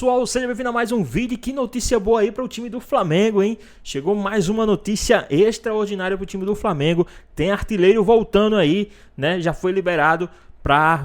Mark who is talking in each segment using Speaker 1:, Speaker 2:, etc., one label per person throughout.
Speaker 1: Pessoal, seja bem-vindo a mais um vídeo. Que notícia boa aí para o time do Flamengo, hein? Chegou mais uma notícia extraordinária para o time do Flamengo. Tem artilheiro voltando aí, né? Já foi liberado para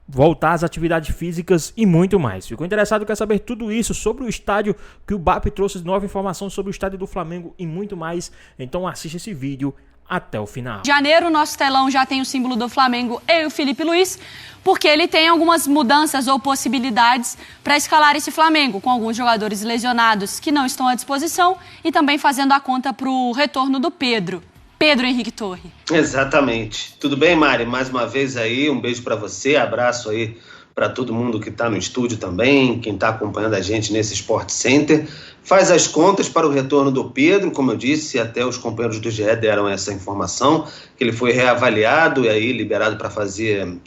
Speaker 1: voltar às atividades físicas e muito mais. Ficou interessado, quer saber tudo isso sobre o estádio, que o BAP trouxe nova informação sobre o estádio do Flamengo e muito mais? Então assista esse vídeo até o final.
Speaker 2: Em janeiro, nosso telão já tem o símbolo do Flamengo e o Felipe Luiz, porque ele tem algumas mudanças ou possibilidades para escalar esse Flamengo, com alguns jogadores lesionados que não estão à disposição e também fazendo a conta para o retorno do Pedro Henrique Torre.
Speaker 3: Exatamente. Tudo bem, Mari? Mais uma vez aí, um beijo para você, abraço aí para todo mundo que está no estúdio também, quem está acompanhando a gente nesse Sport Center. Faz as contas para o retorno do Pedro, como eu disse, até os companheiros do GE deram essa informação, que ele foi reavaliado e aí liberado para fazer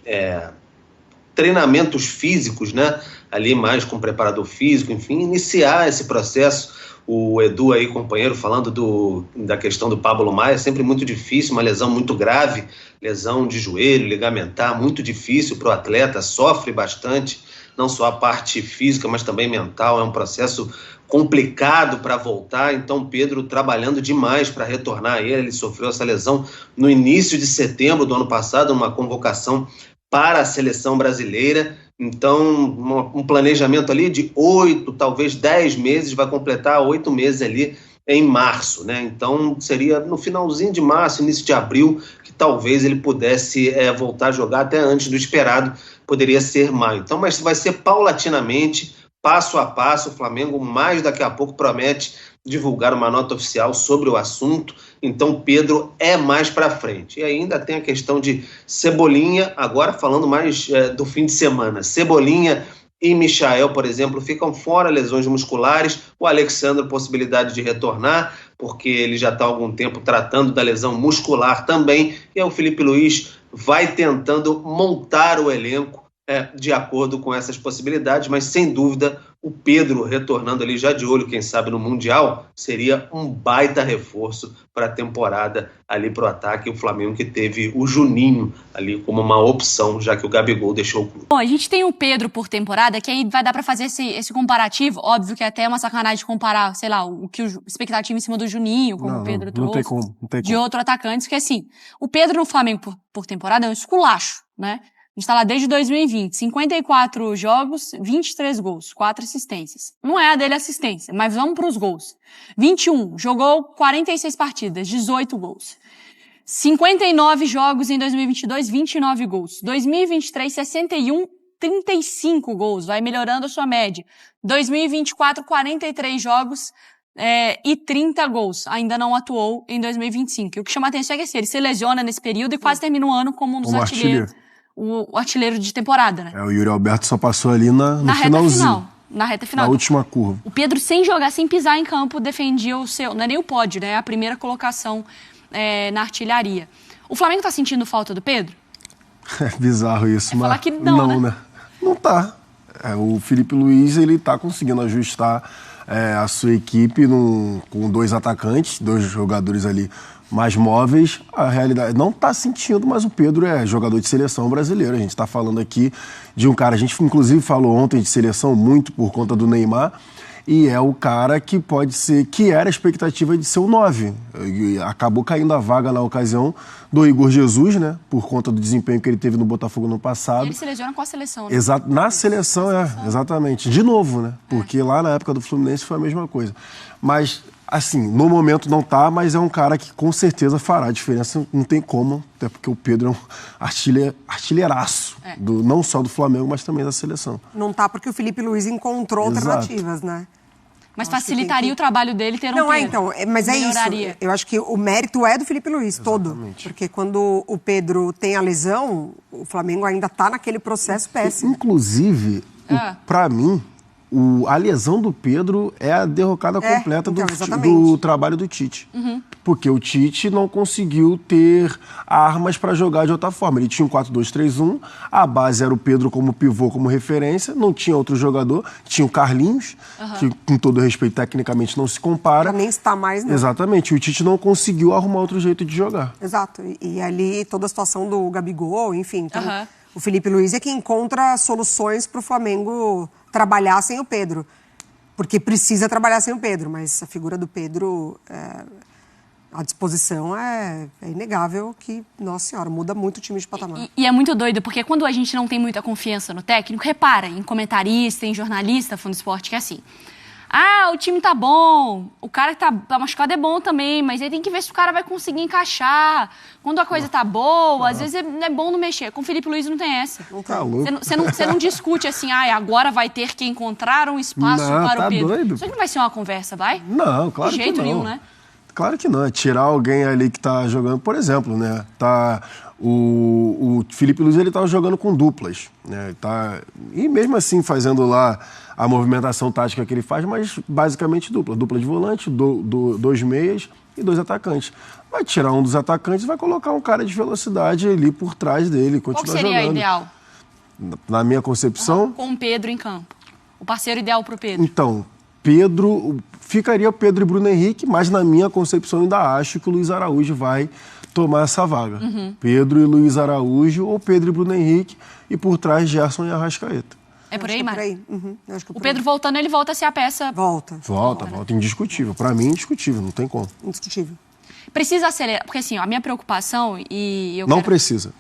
Speaker 3: treinamentos físicos, né? Ali mais com preparador físico, enfim, iniciar esse processo. O Edu aí, companheiro, falando da questão do Pablo Maia, é sempre muito difícil, uma lesão muito grave, lesão de joelho, ligamentar, muito difícil para o atleta, sofre bastante, não só a parte física, mas também mental, é um processo complicado para voltar. Então Pedro trabalhando demais para retornar ele sofreu essa lesão no início de setembro do ano passado, numa convocação para a seleção brasileira. Então um planejamento ali de 8, talvez 10 meses, vai completar 8 meses ali em março, né? Então seria no finalzinho de março, início de abril, que talvez ele pudesse voltar a jogar, até antes do esperado, poderia ser maio. Então, mas vai ser paulatinamente, passo a passo. O Flamengo mais daqui a pouco promete divulgar uma nota oficial sobre o assunto. Então Pedro é mais para frente. E ainda tem a questão de Cebolinha, agora falando mais do fim de semana. Cebolinha e Michael, por exemplo, ficam fora, lesões musculares. O Alexandre, possibilidade de retornar, porque ele já está há algum tempo tratando da lesão muscular também. E o Felipe Luiz vai tentando montar o elenco de acordo com essas possibilidades, mas sem dúvida o Pedro retornando ali já de olho, quem sabe no Mundial, seria um baita reforço para a temporada ali para o ataque. O Flamengo que teve o Juninho ali como uma opção, já que o Gabigol deixou o clube.
Speaker 2: Bom, a gente tem o Pedro por temporada, que aí vai dar para fazer esse comparativo. Óbvio que até é uma sacanagem comparar, sei lá, o que o expectativa em cima do Juninho, como o Pedro trouxe,
Speaker 4: não tem como.
Speaker 2: De outro atacante, porque assim, o Pedro no Flamengo por temporada é um esculacho, né? A gente tá lá desde 2020, 54 jogos, 23 gols, 4 assistências. Não é a dele assistência, mas vamos pros gols. 21, jogou 46 partidas, 18 gols. 59 jogos em 2022, 29 gols. 2023, 61, 35 gols, vai melhorando a sua média. 2024, 43 jogos e 30 gols. Ainda não atuou em 2025. E o que chama a atenção é que assim, ele se lesiona nesse período e quase termina o ano como um dos artilheiros. O artilheiro de temporada, né?
Speaker 4: O Yuri Alberto só passou ali no finalzinho.
Speaker 2: Na reta final.
Speaker 4: Na última curva.
Speaker 2: O Pedro, sem jogar, sem pisar em campo, defendia o seu... Não é nem o pódio, né? É a primeira colocação na artilharia. O Flamengo tá sentindo falta do Pedro?
Speaker 4: É bizarro isso, mas...
Speaker 2: Falar que não, né?
Speaker 4: Não tá. O Felipe Luiz, ele tá conseguindo ajustar a sua equipe com 2 atacantes, 2 jogadores ali mais móveis. A realidade não está sentindo, mas o Pedro é jogador de seleção brasileira. A gente está falando aqui de um cara, a gente inclusive falou ontem de seleção muito por conta do Neymar, e é o cara que pode ser, que era a expectativa de ser o 9. E acabou caindo a vaga na ocasião do Igor Jesus, né? Por conta do desempenho que ele teve no Botafogo no passado.
Speaker 2: E ele se lesiona com a seleção, né?
Speaker 4: Na seleção, exatamente. De novo, né? Porque lá na época do Fluminense foi a mesma coisa. Mas, assim, no momento não tá, mas é um cara que com certeza fará a diferença. Não tem como, até porque o Pedro é um artilheiraço. Não só do Flamengo, mas também da seleção.
Speaker 5: Não tá porque o Felipe Luiz encontrou alternativas, né?
Speaker 2: Mas facilitaria o trabalho dele ter um Pedro.
Speaker 5: Mas é isso. Eu acho que o mérito é do Felipe Luiz, todo. Porque quando o Pedro tem a lesão, o Flamengo ainda tá naquele processo péssimo.
Speaker 4: Inclusive, pra mim, a lesão do Pedro é a derrocada completa do trabalho do Tite. Porque o Tite não conseguiu ter armas para jogar de outra forma. Ele tinha um 4-2-3-1, a base era o Pedro como pivô, como referência, não tinha outro jogador, tinha o Carlinhos, que com todo respeito tecnicamente não se compara.
Speaker 5: Nem está mais, né?
Speaker 4: Exatamente, o Tite não conseguiu arrumar outro jeito de jogar.
Speaker 5: Exato, e ali toda a situação do Gabigol, enfim, então, O Felipe Luiz é quem encontra soluções para o Flamengo trabalhar sem o Pedro. Porque precisa trabalhar sem o Pedro, mas a figura do Pedro, a disposição é inegável que, nossa senhora, muda muito o time de patamar.
Speaker 2: E é muito doido, porque quando a gente não tem muita confiança no técnico, repara, em comentarista, em jornalista, fã do esporte, que é assim... o time tá bom, o cara que tá machucado é bom também, mas aí tem que ver se o cara vai conseguir encaixar. Quando a coisa tá boa, às vezes é bom não mexer. Com o Felipe Luiz não tem essa. Você não discute assim, agora vai ter que encontrar um espaço para o Pedro.
Speaker 4: Doido.
Speaker 2: Isso aqui não vai ser uma conversa, vai?
Speaker 4: Não, claro que não.
Speaker 2: De jeito nenhum, né?
Speaker 4: Claro que não. É tirar alguém ali que tá jogando, por exemplo, né? O Felipe Luiz, ele tá jogando com duplas, né? E mesmo assim fazendo lá a movimentação tática que ele faz, mas basicamente dupla de volante, dois meias e 2 atacantes. Vai tirar um dos atacantes e vai colocar um cara de velocidade ali por trás dele, continuar jogando.
Speaker 2: Qual seria ideal?
Speaker 4: Na minha concepção...
Speaker 2: Com o Pedro em campo. O parceiro ideal pro Pedro.
Speaker 4: Então, ficaria Pedro e Bruno Henrique, mas na minha concepção ainda acho que o Luiz Araújo vai tomar essa vaga. Pedro e Luiz Araújo ou Pedro e Bruno Henrique e por trás Gerson e Arrascaeta.
Speaker 2: É por aí, Mari?
Speaker 5: O
Speaker 2: Pedro voltando, ele volta a ser a peça...
Speaker 5: Volta,
Speaker 4: indiscutível. Pra mim, indiscutível, não tem como.
Speaker 5: Indiscutível.
Speaker 2: Precisa acelerar, porque assim, a minha preocupação e eu
Speaker 4: Não precisa.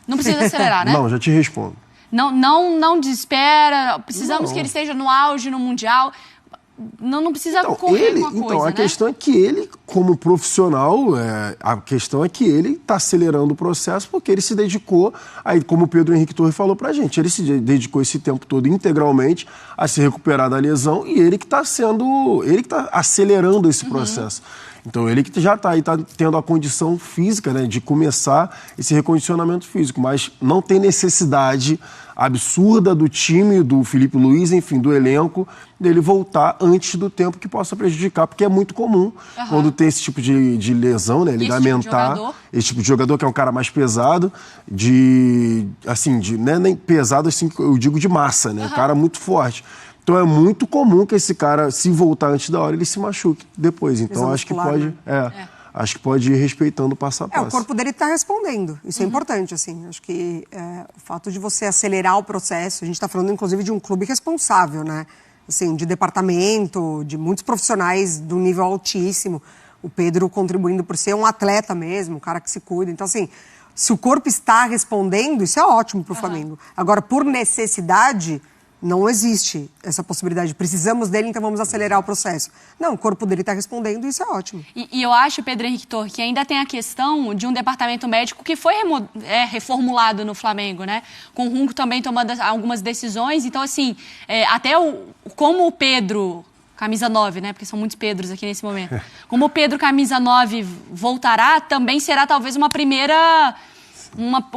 Speaker 2: Não precisa acelerar, né?
Speaker 4: Não, já te respondo.
Speaker 2: Não desespera, precisamos que ele esteja no auge, no Mundial... Não precisa correr com a coisa,
Speaker 4: Então, a questão é que ele, como profissional, a questão é que ele está acelerando o processo porque ele se dedicou, aí, como o Pedro Henrique Torre falou pra gente, ele se dedicou esse tempo todo integralmente a se recuperar da lesão e ele que está acelerando esse processo. Então, ele que já está aí, está tendo a condição física, né, de começar esse recondicionamento físico, mas não tem necessidade absurda do time, do Felipe Luiz, enfim, do elenco, dele voltar antes do tempo que possa prejudicar, porque é muito comum quando tem esse tipo de lesão, né, ligamentar, esse tipo de jogador que é um cara mais pesado, não é nem pesado assim, eu digo de massa, né, cara muito forte. Então é muito comum que esse cara, se voltar antes da hora, ele se machuque depois. Então acho que pode, acho que pode ir respeitando o passo a passo.
Speaker 5: O corpo dele está respondendo. Isso é importante, assim. Acho que o fato de você acelerar o processo, a gente está falando inclusive de um clube responsável, né? Assim, de departamento, de muitos profissionais de um nível altíssimo. O Pedro contribuindo por ser um atleta mesmo, um cara que se cuida. Então, assim, se o corpo está respondendo, isso é ótimo para o Flamengo. Agora, por necessidade, não existe essa possibilidade. Precisamos dele, então vamos acelerar o processo. Não, o corpo dele está respondendo e isso é ótimo.
Speaker 2: E eu acho, Pedro Henrique Torre, que ainda tem a questão de um departamento médico que foi reformulado no Flamengo, né? Com o Runco também tomando algumas decisões. Então, assim, como o Pedro... Camisa 9, né? Porque são muitos Pedros aqui nesse momento. Como o Pedro, camisa 9, voltará, também será talvez um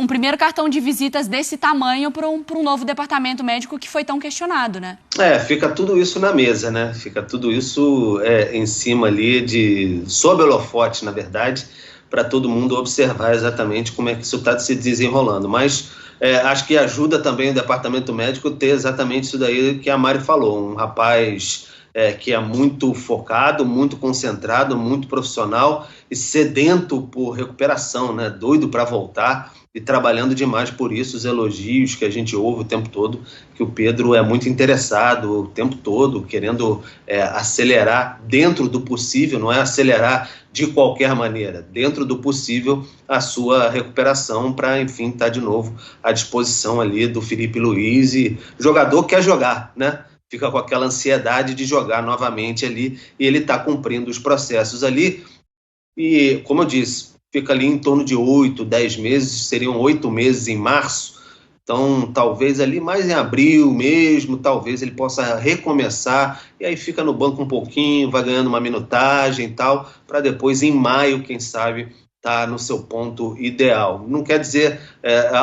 Speaker 2: primeiro cartão de visitas desse tamanho para um novo departamento médico que foi tão questionado, né?
Speaker 3: Fica tudo isso na mesa, né? Fica tudo isso em cima ali sob o holofote, na verdade, para todo mundo observar exatamente como é que isso está se desenrolando. Mas acho que ajuda também o departamento médico ter exatamente isso daí que a Mari falou. Um rapaz que é muito focado, muito concentrado, muito profissional e sedento por recuperação, né? Doido para voltar e trabalhando demais por isso. Os elogios que a gente ouve o tempo todo, que o Pedro é muito interessado o tempo todo, querendo acelerar dentro do possível, não é acelerar de qualquer maneira, dentro do possível a sua recuperação para, enfim, estar de novo à disposição ali do Felipe Luiz. E o jogador quer jogar, né? Fica com aquela ansiedade de jogar novamente ali e ele está cumprindo os processos ali. E, como eu disse, fica ali em torno de 8, 10 meses, seriam 8 meses em março. Então, talvez ali mais em abril mesmo, talvez ele possa recomeçar e aí fica no banco um pouquinho, vai ganhando uma minutagem e tal, para depois em maio, quem sabe, tá no seu ponto ideal. Não quer dizer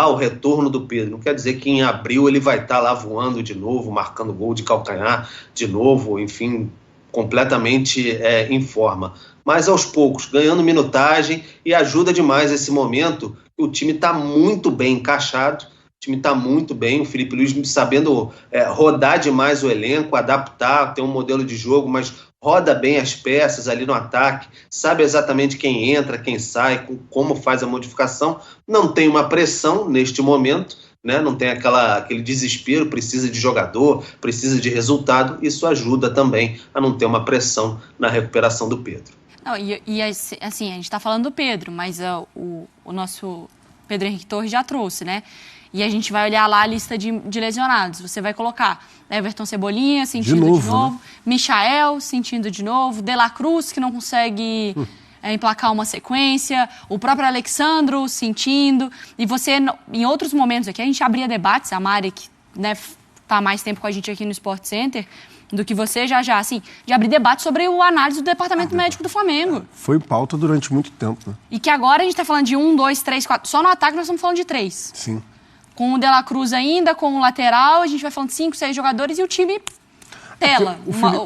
Speaker 3: o retorno do Pedro, não quer dizer que em abril ele vai estar lá voando de novo, marcando gol de calcanhar de novo, enfim, completamente em forma. Mas aos poucos, ganhando minutagem, e ajuda demais esse momento, o time está muito bem encaixado, o time está muito bem, o Felipe Luiz sabendo rodar demais o elenco, adaptar, ter um modelo de jogo, mas roda bem as peças ali no ataque, sabe exatamente quem entra, quem sai, como faz a modificação, não tem uma pressão neste momento, né? Não tem aquele desespero, precisa de jogador, precisa de resultado. Isso ajuda também a não ter uma pressão na recuperação do Pedro.
Speaker 2: Não, e assim, a gente está falando do Pedro, mas o nosso Pedro Henrique Torres já trouxe, né? E a gente vai olhar lá a lista de lesionados. Você vai colocar Everton Cebolinha sentindo de novo, né? Michael sentindo de novo, De La Cruz, que não consegue emplacar uma sequência, o próprio Alexandro sentindo. E você, em outros momentos aqui, a gente abria debates, a Mari, que tá há mais tempo com a gente aqui no Sport Center, do que você já, assim, de abrir debate sobre a análise do departamento médico do Flamengo.
Speaker 4: Foi pauta durante muito tempo, né?
Speaker 2: E que agora a gente tá falando de 1, 2, 3, 4. Só no ataque nós estamos falando de 3.
Speaker 4: Sim.
Speaker 2: Com o De La Cruz ainda, com o lateral, a gente vai falando de 5, 6 jogadores e o time tela.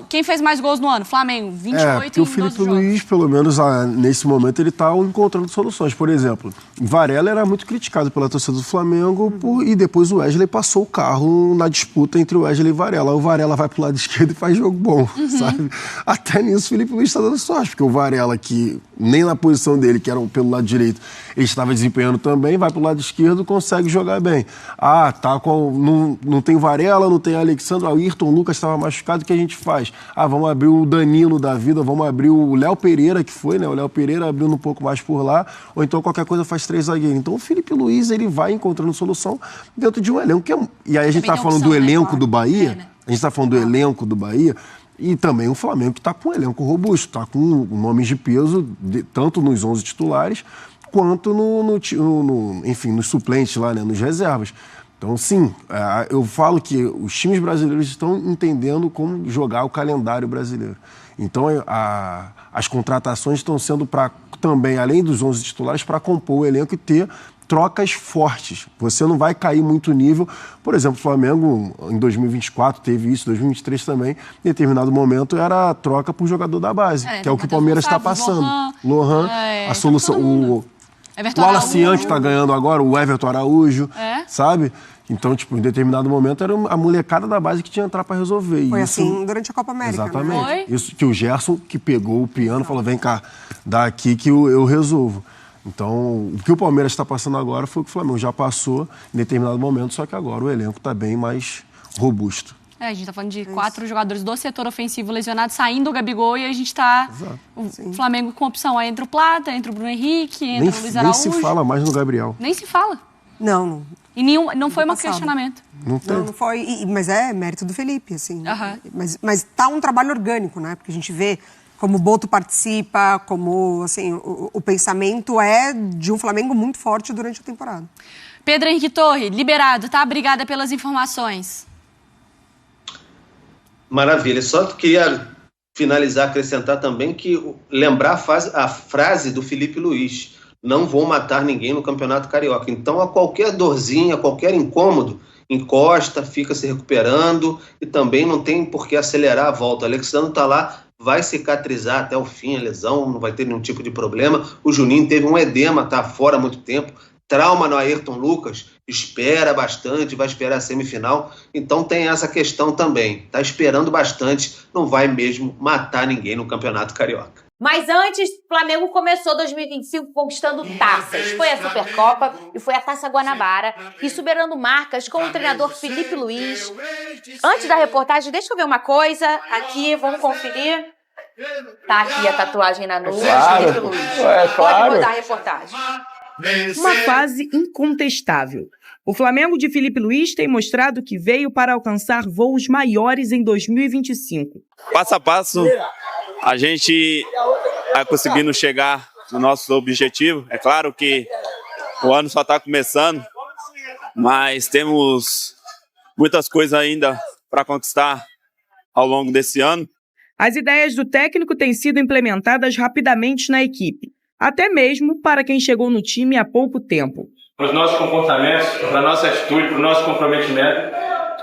Speaker 2: Quem fez mais gols no ano? Flamengo, 28
Speaker 4: e o Filipe Luís, pelo menos nesse momento, ele está encontrando soluções. Por exemplo, Varela era muito criticado pela torcida do Flamengo e depois o Wesley passou o carro na disputa entre o Wesley e Varela. O Varela vai pro lado esquerdo e faz jogo bom, sabe? Até nisso o Filipe Luís está dando sorte, porque o Varela, que nem na posição dele, que era pelo lado direito, ele estava desempenhando também, vai pro lado esquerdo, consegue jogar bem. Não tem Varela, não tem Alexandre, o Ayrton Lucas estava machucado, o que a gente faz? Vamos abrir o Danilo da vida, vamos abrir o Léo Pereira, que foi, né? O Léo Pereira abrindo um pouco mais por lá, ou então qualquer coisa faz 3 zagueiros. Então o Filipe Luís, ele vai encontrando solução dentro de um elenco. E aí a gente está falando do elenco do Bahia, a gente está falando do elenco do Bahia, e também o Flamengo que está com um elenco robusto, está com nomes de peso, tanto nos 11 titulares, quanto nos suplentes lá, né? Nos reservas. Então, sim, eu falo que os times brasileiros estão entendendo como jogar o calendário brasileiro. Então, as contratações estão sendo também, além dos 11 titulares, para compor o elenco e ter trocas fortes. Você não vai cair muito nível. Por exemplo, o Flamengo, em 2024, teve isso, 2023 também, em determinado momento, era a troca por jogador da base, que é o que o Palmeiras está passando. Lohan, a solução... O Alacian, que está ganhando agora, o Everton Araújo, sabe? Então, em determinado momento, era a molecada da base que tinha que entrar para resolver.
Speaker 5: Foi assim durante a Copa América,
Speaker 4: exatamente.
Speaker 5: Né?
Speaker 4: Isso que o Gerson, que pegou o piano, falou, vem cá, dá aqui que eu resolvo. Então, o que o Palmeiras está passando agora foi o que o Flamengo já passou em determinado momento, só que agora o elenco está bem mais robusto.
Speaker 2: A gente está falando de 4 jogadores do setor ofensivo lesionados, saindo o Gabigol, e a gente está... O Flamengo com opção. Aí entra o Plata, entra o Bruno Henrique, entra o Luiz Araújo.
Speaker 4: Nem se fala mais no Gabriel.
Speaker 2: Nem se fala.
Speaker 5: Não.
Speaker 2: E não foi um questionamento.
Speaker 5: Não foi, mas é mérito do Felipe, assim. Mas tá um trabalho orgânico, né? Porque a gente vê como o Boto participa, como, assim, o pensamento é de um Flamengo muito forte durante a temporada.
Speaker 2: Pedro Henrique Torres, liberado, tá? Obrigada pelas informações.
Speaker 3: Maravilha. Só queria finalizar, acrescentar também lembrar a frase do Filipe Luís: não vou matar ninguém no Campeonato Carioca. Então, a qualquer dorzinha, a qualquer incômodo, encosta, fica se recuperando e também não tem por que acelerar a volta. O Alexandre está lá, vai cicatrizar até o fim a lesão, não vai ter nenhum tipo de problema. O Juninho teve um edema, está fora há muito tempo. Trauma no Ayrton Lucas, espera bastante, vai esperar a semifinal. Então tem essa questão também. Está esperando bastante, não vai mesmo matar ninguém no Campeonato Carioca.
Speaker 6: Mas antes, o Flamengo começou 2025 conquistando taças. Foi a Supercopa e foi a Taça Guanabara, e superando marcas com o treinador Filipe Luís. Antes da reportagem, deixa eu ver uma coisa. Aqui, vamos conferir. Tá aqui a tatuagem na nuca, Filipe Luís. Pode rodar a reportagem.
Speaker 7: Uma fase incontestável. O Flamengo de Filipe Luís tem mostrado que veio para alcançar voos maiores em 2025.
Speaker 8: Passo a passo, a gente vai conseguindo chegar no nosso objetivo. É claro que o ano só está começando, mas temos muitas coisas ainda para conquistar ao longo desse ano.
Speaker 7: As ideias do técnico têm sido implementadas rapidamente na equipe, até mesmo para quem chegou no time há pouco tempo.
Speaker 9: Para os nossos comportamentos, para a nossa atitude, para o nosso comprometimento,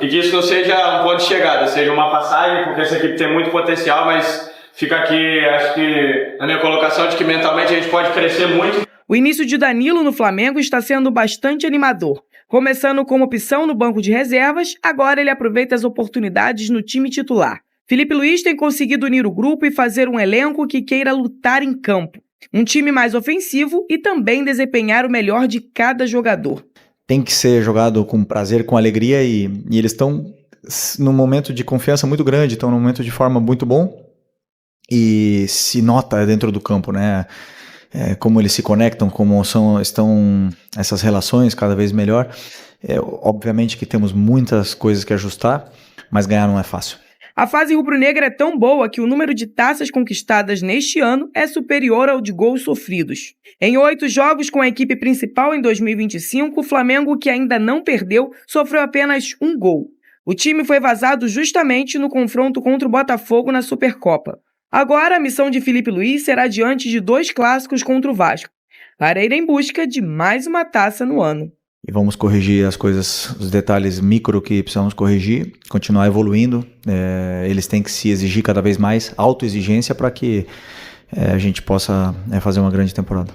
Speaker 9: e que isso não seja um ponto de chegada, seja uma passagem, porque essa equipe tem muito potencial, mas fica aqui, acho que, na minha colocação de que mentalmente a gente pode crescer muito.
Speaker 7: O início de Danilo no Flamengo está sendo bastante animador. Começando como opção no banco de reservas, agora ele aproveita as oportunidades no time titular. Filipe Luís tem conseguido unir o grupo e fazer um elenco que queira lutar em campo. Um time mais ofensivo e também desempenhar o melhor de cada jogador.
Speaker 10: tem que ser jogado com prazer, com alegria, e eles estão num momento de confiança muito grande, estão num momento de forma muito bom, e se nota dentro do campo, né? Como eles se conectam, como estão essas relações cada vez melhor. Obviamente que temos muitas coisas que ajustar, mas ganhar não é fácil.
Speaker 7: A fase rubro-negra é tão boa que o número de taças conquistadas neste ano é superior ao de gols sofridos. Em 8 jogos com a equipe principal em 2025, o Flamengo, que ainda não perdeu, sofreu apenas 1 gol. O time foi vazado justamente no confronto contra o Botafogo na Supercopa. Agora, a missão de Filipe Luís será diante de 2 clássicos contra o Vasco, para ir em busca de mais uma taça no ano.
Speaker 10: E vamos corrigir as coisas, os detalhes micro que precisamos corrigir, continuar evoluindo. Eles têm que se exigir cada vez mais, autoexigência, para que a gente possa fazer uma grande temporada.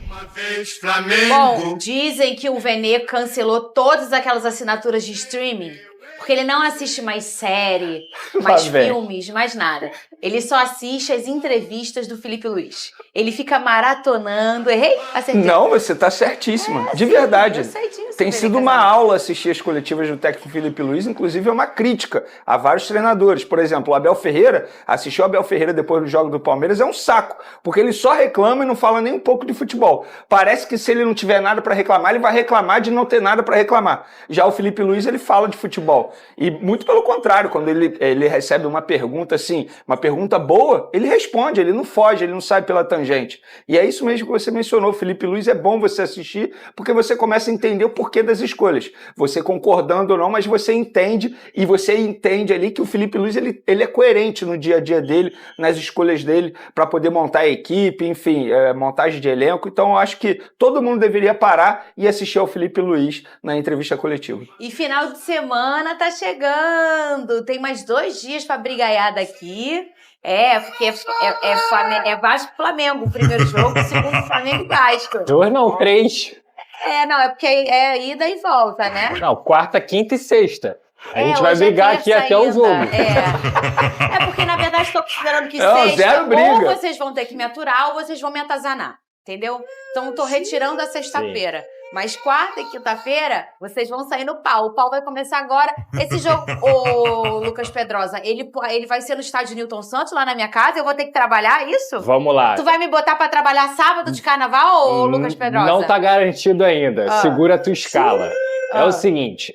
Speaker 6: Bom, dizem que o Vene cancelou todas aquelas assinaturas de streaming, porque ele não assiste mais série, mais filmes, mais nada. Ele só assiste as entrevistas do Filipe Luís. Ele fica maratonando. Errei? Acertei.
Speaker 11: Não, você tá certíssima. De verdade.
Speaker 6: Eu sei disso.
Speaker 11: Tem sido uma aula assistir as coletivas do técnico Filipe Luís, inclusive é uma crítica a vários treinadores. Por exemplo, o Abel Ferreira, assistiu o Abel Ferreira depois do jogo do Palmeiras, é um saco, porque ele só reclama e não fala nem um pouco de futebol. Parece que se ele não tiver nada para reclamar, ele vai reclamar de não ter nada para reclamar. Já o Filipe Luís, ele fala de futebol. E muito pelo contrário, quando ele recebe uma pergunta assim, uma pergunta boa, ele responde, ele não foge, ele não sai pela tangente. E é isso mesmo que você mencionou, Filipe Luís, é bom você assistir, porque você começa a entender o porquê das escolhas. Você concordando ou não, mas você entende, e você entende ali que o Filipe Luís, ele é coerente no dia a dia dele, nas escolhas dele, para poder montar a equipe, enfim, montagem de elenco. Então eu acho que todo mundo deveria parar e assistir ao Filipe Luís na entrevista coletiva.
Speaker 6: E final de semana tá chegando. Tem mais 2 dias pra brigaiada aqui. Porque é Vasco e Flamengo o primeiro jogo, o segundo Flamengo e Vasco.
Speaker 12: 2 não, 3.
Speaker 6: Não, é porque é ida e volta, né?
Speaker 12: Não, quarta, quinta e sexta. A gente vai brigar aqui até o jogo.
Speaker 6: Porque, na verdade, estou considerando que
Speaker 11: sexta,
Speaker 6: ou vocês vão ter que me aturar ou vocês vão me atazanar. Entendeu? Então, estou retirando a sexta-feira. Mas quarta e quinta-feira, vocês vão sair no pau. O pau vai começar agora. Esse jogo, ô Lucas Pedrosa, ele vai ser no estádio Newton Santos, lá na minha casa? Eu vou ter que trabalhar isso?
Speaker 12: Vamos lá.
Speaker 6: Tu vai me botar pra trabalhar sábado de carnaval, ô Lucas Pedrosa?
Speaker 12: Não tá garantido ainda. Segura a tua escala. É o seguinte,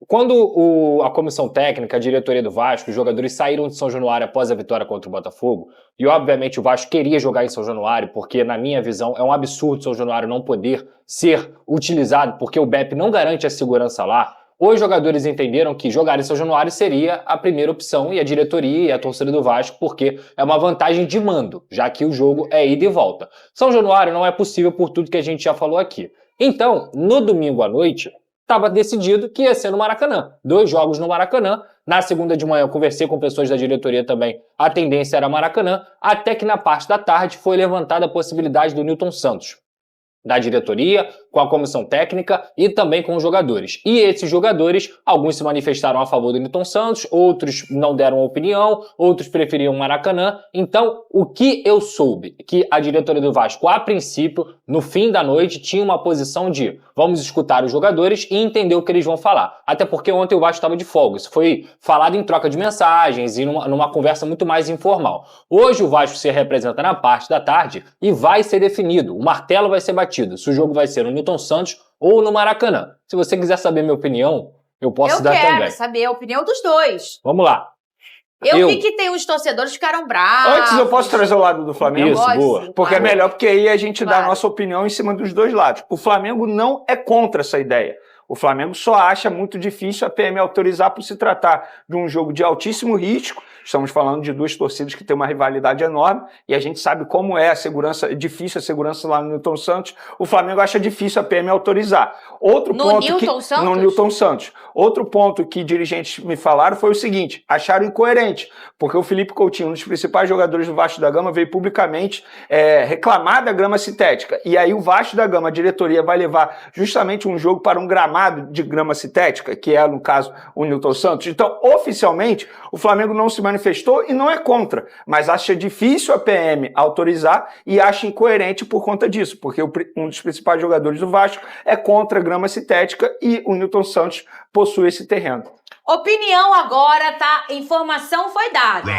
Speaker 12: quando a comissão técnica, a diretoria do Vasco, os jogadores saíram de São Januário após a vitória contra o Botafogo, e obviamente o Vasco queria jogar em São Januário, porque na minha visão é um absurdo São Januário não poder ser utilizado, porque o BEP não garante a segurança lá. Os jogadores entenderam que jogar em São Januário seria a primeira opção, e a diretoria e a torcida do Vasco, porque é uma vantagem de mando, já que o jogo é ida e volta. São Januário não é possível por tudo que a gente já falou aqui. Então, no domingo à noite, estava decidido que ia ser no Maracanã. 2 jogos no Maracanã. Na segunda de manhã eu conversei com pessoas da diretoria também. A tendência era Maracanã, até que na parte da tarde foi levantada a possibilidade do Newton Santos, da diretoria, com a comissão técnica e também com os jogadores. E esses jogadores, alguns se manifestaram a favor do Newton Santos, outros não deram opinião, outros preferiam Maracanã. Então, o que eu soube? Que a diretoria do Vasco, a princípio, no fim da noite, tinha uma posição de vamos escutar os jogadores e entender o que eles vão falar. Até porque ontem o Vasco estava de folga. Isso foi falado em troca de mensagens e numa conversa muito mais informal. Hoje o Vasco se representa na parte da tarde e vai ser definido. O martelo vai ser batido. Se o jogo vai ser no Newton Santos ou no Maracanã. Se você quiser saber minha opinião, eu posso dar também.
Speaker 6: Eu quero saber a opinião dos dois.
Speaker 12: Vamos lá.
Speaker 6: Eu vi que tem uns torcedores que ficaram bravos.
Speaker 11: Antes eu posso trazer o lado do Flamengo?
Speaker 12: Isso, boa.
Speaker 11: Porque é melhor, porque aí a gente dá a nossa opinião em cima dos dois lados. O Flamengo não é contra essa ideia. O Flamengo só acha muito difícil a PM autorizar por se tratar de um jogo de altíssimo risco. Estamos falando de 2 torcidas que têm uma rivalidade enorme e a gente sabe como é a segurança, difícil a segurança lá no Newton Santos. O Flamengo acha difícil a PM autorizar. No Newton Santos. Outro ponto que dirigentes me falaram foi o seguinte: acharam incoerente, porque o Felipe Coutinho, um dos principais jogadores do Vasco da Gama, veio publicamente reclamar da grama sintética. E aí o Vasco da Gama, a diretoria, vai levar justamente um jogo para um gramado de grama sintética, que é, no caso, o Newton Santos. Então, oficialmente, o Flamengo não se manifestou e não é contra, mas acha difícil a PM autorizar e acha incoerente por conta disso, porque um dos principais jogadores do Vasco é contra a grama sintética e o Nilton Santos possui esse terreno.
Speaker 6: Opinião agora, tá? Informação foi dada.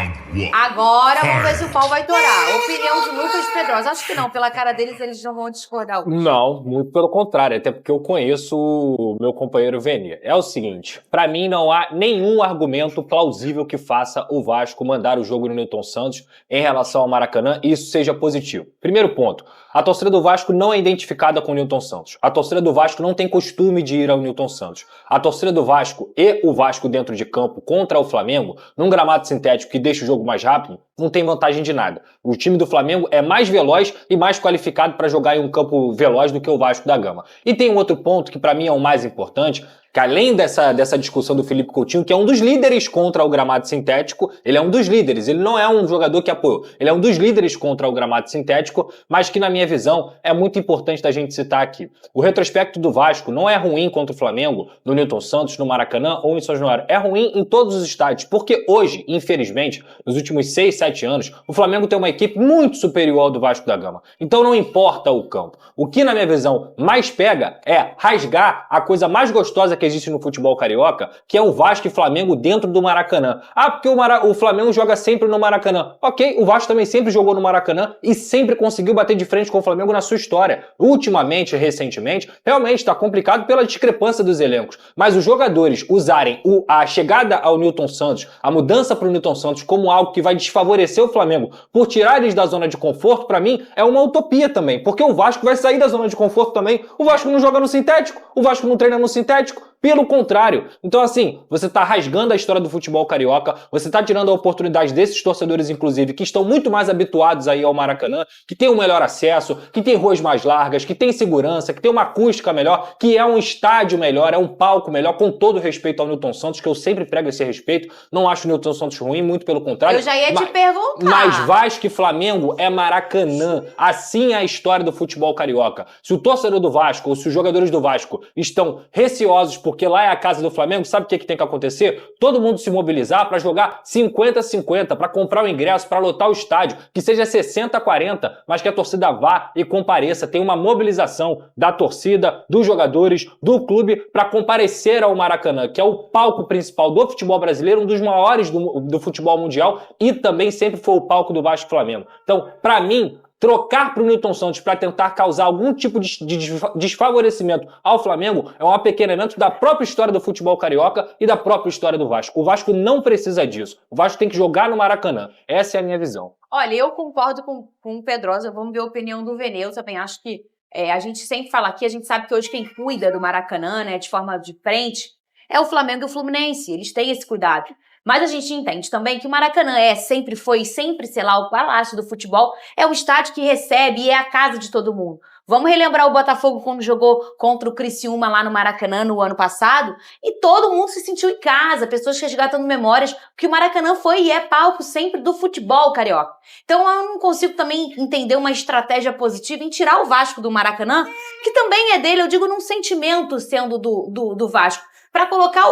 Speaker 6: Agora vamos ver se o pau vai torar. Opinião de Lucas Pedrosa. Acho que não, pela cara deles eles não vão discordar hoje.
Speaker 12: Não, muito pelo contrário, até porque eu conheço o meu companheiro Vene. É o seguinte, pra mim não há nenhum argumento plausível que faça o Vasco mandar o jogo no Nilton Santos em relação ao Maracanã e isso seja positivo. Primeiro ponto, a torcida do Vasco não é identificada com o Nilton Santos. A torcida do Vasco não tem costume de ir ao Nilton Santos. A torcida do Vasco e o Vasco dentro de campo contra o Flamengo, num gramado sintético que deixa o jogo mais rápido, não tem vantagem de nada. O time do Flamengo é mais veloz e mais qualificado para jogar em um campo veloz do que o Vasco da Gama. E tem um outro ponto que para mim é o mais importante, que além dessa discussão do Felipe Coutinho, que é um dos líderes contra o gramado sintético, ele é um dos líderes, ele não é um jogador que apoiou, ele é um dos líderes contra o gramado sintético, mas que na minha visão é muito importante da gente citar aqui. O retrospecto do Vasco não é ruim contra o Flamengo, no Nilton Santos, no Maracanã ou em São Januário, é ruim em todos os estádios, porque hoje, infelizmente, nos últimos 6, 7 anos, o Flamengo tem uma equipe muito superior ao do Vasco da Gama. Então não importa o campo. O que na minha visão mais pega é rasgar a coisa mais gostosa que existe no futebol carioca, que é o Vasco e Flamengo dentro do Maracanã. Ah, porque o Flamengo joga sempre no Maracanã. Ok, o Vasco também sempre jogou no Maracanã e sempre conseguiu bater de frente com o Flamengo na sua história. Ultimamente, recentemente, realmente está complicado pela discrepância dos elencos. Mas os jogadores usarem a chegada ao Nilton Santos, a mudança para o Nilton Santos como algo que vai desfavorecer o Flamengo por tirar eles da zona de conforto, para mim, é uma utopia também. Porque o Vasco vai sair da zona de conforto também. O Vasco não joga no sintético, o Vasco não treina no sintético. Pelo contrário. Então, assim, você tá rasgando a história do futebol carioca, você tá tirando a oportunidade desses torcedores, inclusive, que estão muito mais habituados aí ao Maracanã, que tem um melhor acesso, que tem ruas mais largas, que tem segurança, que tem uma acústica melhor, que é um estádio melhor, é um palco melhor, com todo respeito ao Nilton Santos, que eu sempre prego esse respeito. Não acho o Nilton Santos ruim, muito pelo contrário.
Speaker 6: Eu já ia te perguntar.
Speaker 12: Mas Vasco e Flamengo é Maracanã. Assim é a história do futebol carioca. Se o torcedor do Vasco, ou se os jogadores do Vasco estão receosos porque lá é a casa do Flamengo, sabe o que tem que acontecer? Todo mundo se mobilizar para jogar 50-50, para comprar o ingresso, para lotar o estádio, que seja 60-40, mas que a torcida vá e compareça. Tem uma mobilização da torcida, dos jogadores, do clube, para comparecer ao Maracanã, que é o palco principal do futebol brasileiro, um dos maiores do futebol mundial e também sempre foi o palco do Vasco e Flamengo. Então, para mim, trocar para o Nilton Santos para tentar causar algum tipo de desfavorecimento ao Flamengo é um apequenamento da própria história do futebol carioca e da própria história do Vasco. O Vasco não precisa disso. O Vasco tem que jogar no Maracanã. Essa é a minha visão.
Speaker 6: Olha, eu concordo com o Pedrosa. Vamos ver a opinião do Vene. Eu também acho que a gente sempre fala aqui, a gente sabe que hoje quem cuida do Maracanã, né, de forma de frente, é o Flamengo e o Fluminense. Eles têm esse cuidado. Mas a gente entende também que o Maracanã sempre foi e sempre será o palácio do futebol, é o estádio que recebe e é a casa de todo mundo. Vamos relembrar o Botafogo quando jogou contra o Criciúma lá no Maracanã no ano passado e todo mundo se sentiu em casa, pessoas resgatando memórias, porque o Maracanã foi e é palco sempre do futebol carioca. Então eu não consigo também entender uma estratégia positiva em tirar o Vasco do Maracanã, que também é dele, eu digo num sentimento sendo do Vasco, para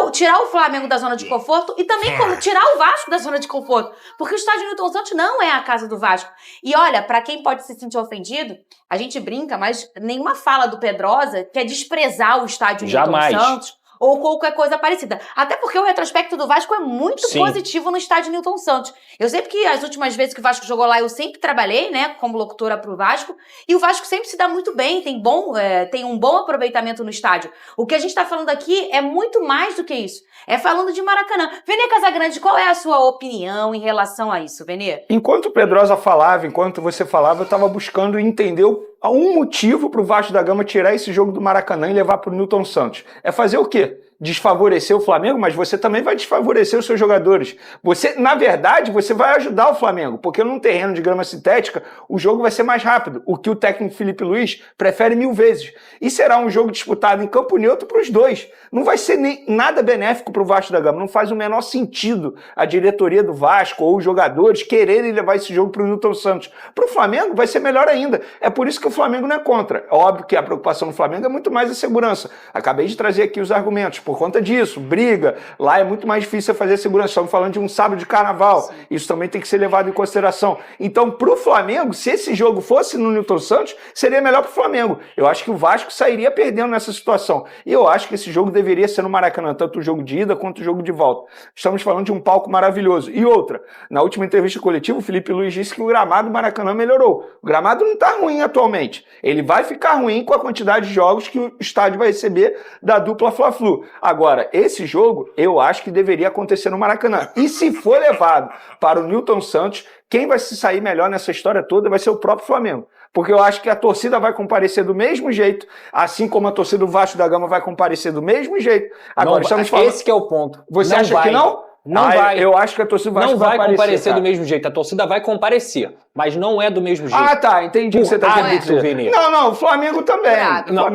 Speaker 6: tirar o Flamengo da zona de conforto e também tirar o Vasco da zona de conforto. Porque o estádio Nilton Santos não é a casa do Vasco. E olha, para quem pode se sentir ofendido, a gente brinca, mas nenhuma fala do Pedrosa quer desprezar o estádio Nilton Santos ou qualquer coisa parecida. Até porque o retrospecto do Vasco é muito positivo no estádio Nilton Santos. Eu sei que as últimas vezes que o Vasco jogou lá, eu sempre trabalhei, né, como locutora pro Vasco, e o Vasco sempre se dá muito bem, tem um bom aproveitamento no estádio. O que a gente tá falando aqui é muito mais do que isso. É falando de Maracanã. Vene Casagrande, qual é a sua opinião em relação a isso, Vene?
Speaker 11: Enquanto o Pedrosa falava, enquanto você falava, eu tava buscando entender um motivo pro Vasco da Gama tirar esse jogo do Maracanã e levar pro Nilton Santos. É fazer o quê? Desfavorecer o Flamengo, mas você também vai desfavorecer os seus jogadores. Você, na verdade, você vai ajudar o Flamengo, porque num terreno de grama sintética, o jogo vai ser mais rápido, o que o técnico Felipe Luiz prefere 1000 vezes. E será um jogo disputado em campo neutro para os dois. Não vai ser nada benéfico para o Vasco da Gama, não faz o menor sentido a diretoria do Vasco ou os jogadores quererem levar esse jogo para o Nilton Santos. Para o Flamengo vai ser melhor ainda. É por isso que o Flamengo não é contra. É óbvio que a preocupação do Flamengo é muito mais a segurança. Acabei de trazer aqui os argumentos, por conta disso, briga. Lá é muito mais difícil fazer segurança. Estamos falando de um sábado de carnaval. Sim. Isso também tem que ser levado em consideração. Então, pro Flamengo, se esse jogo fosse no Newton Santos, seria melhor pro Flamengo. Eu acho que o Vasco sairia perdendo nessa situação. E eu acho que esse jogo deveria ser no Maracanã, tanto o jogo de ida quanto o jogo de volta. Estamos falando de um palco maravilhoso. E outra, na última entrevista coletiva, o Felipe Luiz disse que o gramado do Maracanã melhorou. O gramado não está ruim atualmente. Ele vai ficar ruim com a quantidade de jogos que o estádio vai receber da dupla Fla-Flu. Agora, esse jogo, eu acho que deveria acontecer no Maracanã. E se for levado para o Newton Santos, quem vai se sair melhor nessa história toda vai ser o próprio Flamengo. Porque eu acho que a torcida vai comparecer do mesmo jeito, assim como a torcida do Vasco da Gama vai comparecer do mesmo jeito. Agora, estamos falando...
Speaker 12: Esse que é o ponto.
Speaker 11: Você acha que não?
Speaker 12: Não vai.
Speaker 11: Eu acho que a torcida do Vasco
Speaker 12: não vai comparecer
Speaker 11: cara.
Speaker 12: do mesmo jeito. A torcida vai comparecer, mas não é do mesmo jeito.
Speaker 11: Ah, tá. Entendi o que você tá querendo dizer. Não, o Flamengo também.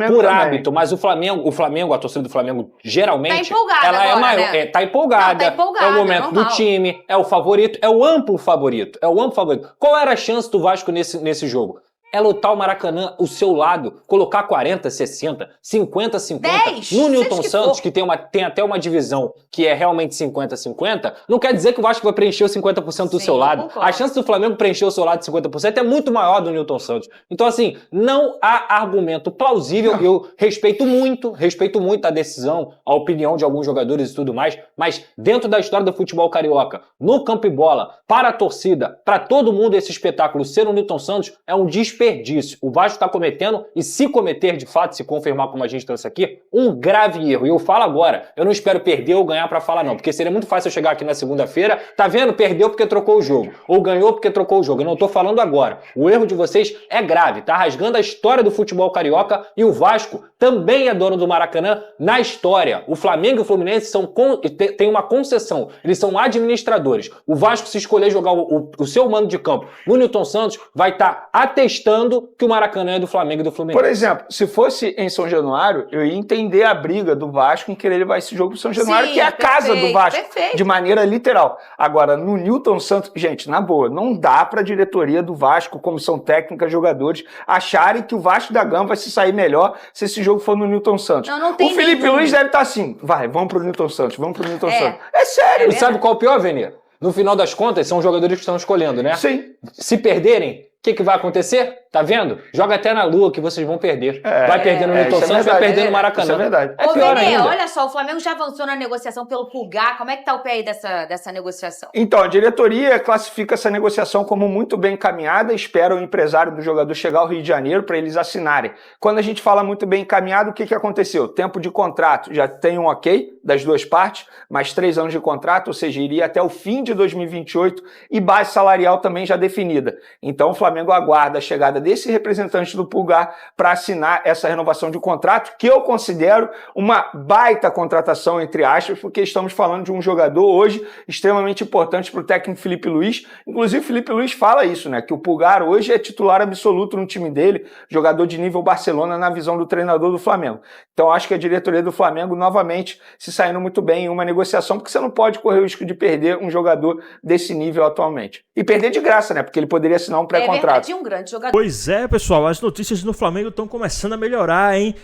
Speaker 12: Por hábito, mas o Flamengo, a torcida do Flamengo, geralmente,
Speaker 6: tá empolgada
Speaker 12: ela
Speaker 6: agora,
Speaker 12: é maior.
Speaker 6: né?
Speaker 12: Tá empolgada.
Speaker 6: Não, tá empolgada.
Speaker 12: É o momento do time, é o favorito, é o amplo favorito. Qual era a chance do Vasco nesse jogo? É lotar o Maracanã, o seu lado, colocar 40, 60, 50, 50.
Speaker 6: 10,
Speaker 12: no Newton Santos, que tem até uma divisão que é realmente 50, 50, não quer dizer que o Vasco vai preencher os 50% do seu lado.
Speaker 6: Concordo.
Speaker 12: A chance do Flamengo preencher o seu lado de 50% é muito maior do Newton Santos. Então, assim, não há argumento plausível. Eu respeito muito a decisão, a opinião de alguns jogadores e tudo mais, mas dentro da história do futebol carioca, no campo e bola, para a torcida, para todo mundo, esse espetáculo ser o Newton Santos é um desperdício. O Vasco está cometendo, e se cometer de fato, se confirmar como a gente trouxe aqui, um grave erro. E eu falo agora, eu não espero perder ou ganhar para falar não, porque seria muito fácil eu chegar aqui na segunda-feira, tá vendo? Perdeu porque trocou o jogo, ou ganhou porque trocou o jogo. Eu não tô falando agora. O erro de vocês é grave, tá rasgando a história do futebol carioca, e o Vasco também é dono do Maracanã na história. O Flamengo e o Fluminense têm uma concessão, eles são administradores. O Vasco, se escolher jogar o seu mando de campo no Newton Santos, vai estar atestando que o Maracanã é do Flamengo e do Fluminense.
Speaker 11: Por exemplo, se fosse em São Januário, eu ia entender a briga do Vasco em querer levar esse jogo para São Januário,
Speaker 6: Sim,
Speaker 11: que é a casa do Vasco,
Speaker 6: perfeito.
Speaker 11: de maneira literal. Agora, no Newton Santos, gente, na boa, não dá para a diretoria do Vasco, comissão técnica, jogadores, acharem que o Vasco da Gama vai se sair melhor se esse jogo for no Newton Santos.
Speaker 6: Não tem
Speaker 11: o Felipe
Speaker 6: nenhum.
Speaker 11: Luiz deve estar assim, vamos pro Newton Santos. É sério.
Speaker 12: E sabe qual é o pior, Vene? No final das contas, são os jogadores que estão escolhendo, né?
Speaker 11: Sim.
Speaker 12: Se perderem, o que vai acontecer? Tá vendo? Joga até na lua que vocês vão perder. Vai perder no Newton Santos, vai perder no Maracanã.
Speaker 11: Isso é verdade.
Speaker 6: Ô,
Speaker 12: pior
Speaker 6: Vene,
Speaker 12: ainda.
Speaker 6: olha só, o Flamengo já avançou na negociação pelo Pulgar. Como é que tá o pé aí dessa negociação?
Speaker 11: Então, a diretoria classifica essa negociação como muito bem encaminhada, espera o empresário do jogador chegar ao Rio de Janeiro para eles assinarem. Quando a gente fala muito bem encaminhado, o que aconteceu? Tempo de contrato, já tem um ok das duas partes, mais 3 anos de contrato, ou seja, iria até o fim de 2028, e base salarial também já definida. Então, o Flamengo aguarda a chegada desse representante do Pulgar para assinar essa renovação de contrato, que eu considero uma baita contratação, entre aspas, porque estamos falando de um jogador hoje extremamente importante para o técnico Felipe Luiz. Inclusive, o Felipe Luiz fala isso, né? Que o Pulgar hoje é titular absoluto no time dele, jogador de nível Barcelona na visão do treinador do Flamengo. Então, acho que a diretoria do Flamengo, novamente, se saindo muito bem em uma negociação, porque você não pode correr o risco de perder um jogador desse nível atualmente. E perder de graça, né? Porque ele poderia assinar um pré-contrato.
Speaker 6: É um grande jogador.
Speaker 1: Pois é, pessoal, as notícias no Flamengo estão começando a melhorar, hein?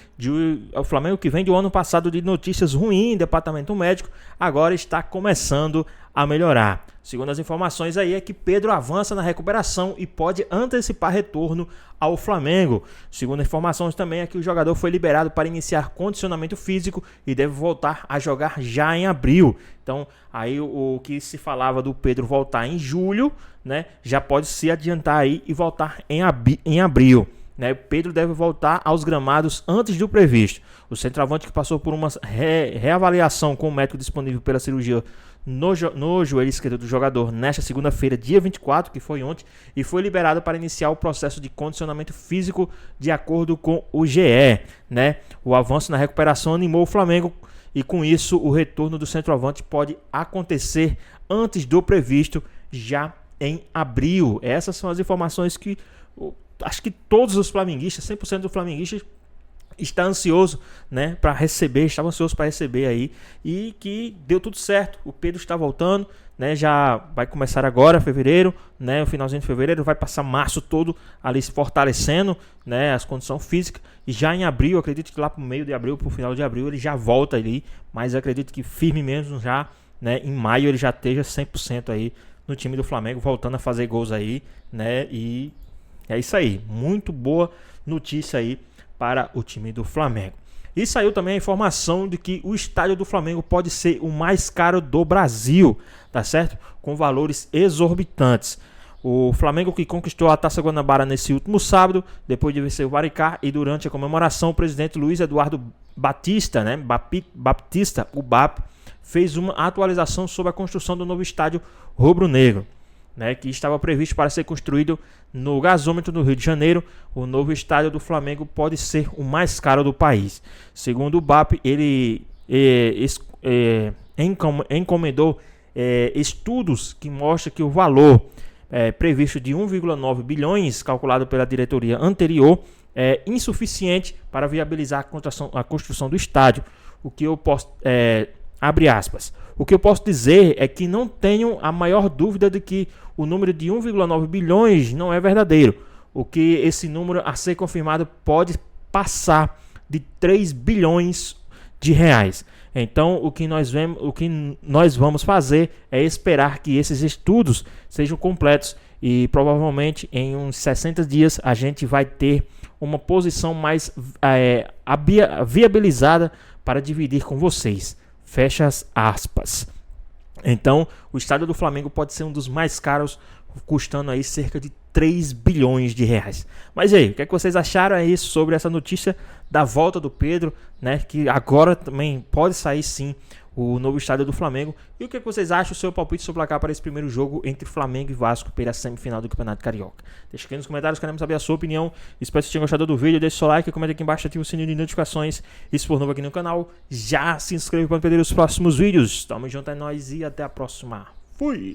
Speaker 1: O Flamengo, que vem do ano passado de notícias ruins, departamento médico, agora está começando a melhorar. Segundo as informações aí, é que Pedro avança na recuperação e pode antecipar retorno ao Flamengo. Segundo informações também, é que o jogador foi liberado para iniciar condicionamento físico e deve voltar a jogar já em abril. Então, aí o que se falava do Pedro voltar em julho, né, já pode se adiantar aí e voltar em abril. Né? Pedro deve voltar aos gramados antes do previsto. O centroavante, que passou por uma reavaliação com o médico disponível pela cirurgia no joelho esquerdo do jogador nesta segunda-feira, dia 24, que foi ontem, e foi liberado para iniciar o processo de condicionamento físico de acordo com o GE. Né? O avanço na recuperação animou o Flamengo e, com isso, o retorno do centroavante pode acontecer antes do previsto, já em abril. Essas são as informações que acho que todos os flamenguistas, 100% dos flamenguistas, está ansioso, né, para receber, estava ansioso para receber aí, e que deu tudo certo. O Pedro está voltando, né, já vai começar agora fevereiro, né, o finalzinho de fevereiro, vai passar março todo ali se fortalecendo, né, as condições físicas, e já em abril, acredito que lá pro meio de abril, pro final de abril, ele já volta ali, mas acredito que firme mesmo já, né, em maio ele já esteja 100% aí no time do Flamengo, voltando a fazer gols aí, né, e é isso aí, muito boa notícia aí para o time do Flamengo. E saiu também a informação de que o estádio do Flamengo pode ser o mais caro do Brasil, tá certo? Com valores exorbitantes. O Flamengo, que conquistou a Taça Guanabara nesse último sábado, depois de vencer o Maricá, e durante a comemoração, o presidente Luiz Eduardo Batista, né, Baptista, o BAP, fez uma atualização sobre a construção do novo estádio rubro-negro, né, que estava previsto para ser construído no gasômetro do Rio de Janeiro. O novo estádio do Flamengo pode ser o mais caro do país. Segundo o BAP, ele encomendou estudos que mostram que o valor previsto de 1,9 bilhões, calculado pela diretoria anterior, é insuficiente para viabilizar a construção do estádio. O que eu posso... abre aspas. O que eu posso dizer é que não tenho a maior dúvida de que o número de 1,9 bilhões não é verdadeiro. O que esse número a ser confirmado pode passar de 3 bilhões de reais. Então, o que nós vamos fazer é esperar que esses estudos sejam completos e provavelmente em uns 60 dias a gente vai ter uma posição mais viabilizada para dividir com vocês. Fecha as aspas. Então, o estádio do Flamengo pode ser um dos mais caros, custando aí cerca de 3 bilhões de reais. Mas e aí, o que é que vocês acharam aí sobre essa notícia da volta do Pedro, né? Que agora também pode sair sim o novo estádio do Flamengo. E o que é que vocês acham, o seu palpite sobre o placar para esse primeiro jogo entre Flamengo e Vasco pela semifinal do Campeonato Carioca? Deixa aqui nos comentários, queremos saber a sua opinião. Espero que vocês tenham gostado do vídeo, deixe seu like, comenta aqui embaixo, ative o sininho de notificações. E se for novo aqui no canal, já se inscreva para não perder os próximos vídeos. Tamo junto, é nóis e até a próxima. Fui!